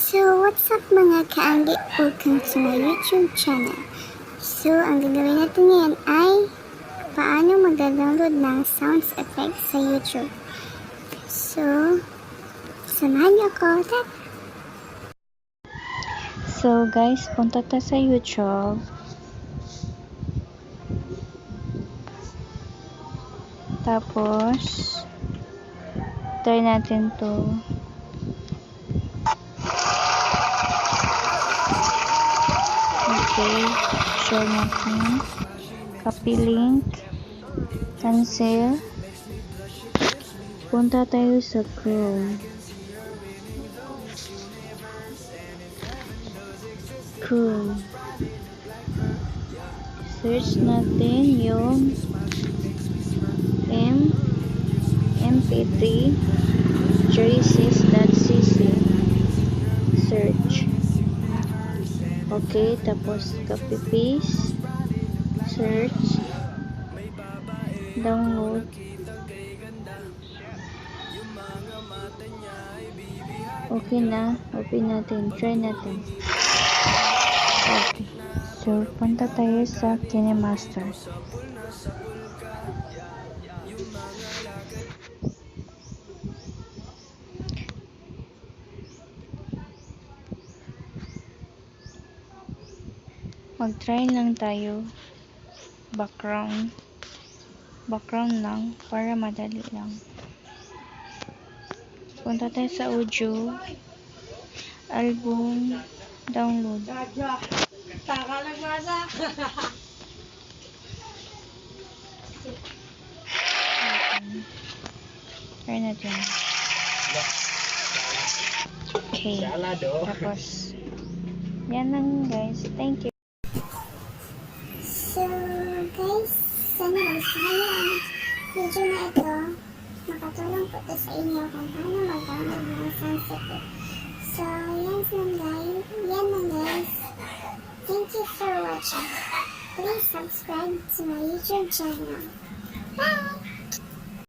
So, what's up mga kaanggi? Welcome to my YouTube channel. So, ang gagawin natin ngayon ay paano mag-download ng sounds effects sa YouTube. So, samahan niyo ako. So guys, punta ta sa YouTube. Tapos, try natin to. Okay, share natin. Copy link. Cancel. Punta tayo sa Chrome. Search natin yung mp3 traces.cc. Search. Okay, tapos copy paste. Search. Download. Okay na. Open natin. Try natin. Okay. So, punta tayo sa KineMaster. Mag-try lang tayo. Background lang para madali lang. Punta tayo sa audio. Album. Download. Try natin. Okay. Tapos, yan lang guys. Thank you. So, guys, sana gustuhan niyo ang video na ito. Makatulong po ito sa inyo kung paano mag-download ng sounds effects. So, yan lang guys. Thank you for watching. Please subscribe to my YouTube channel. Bye!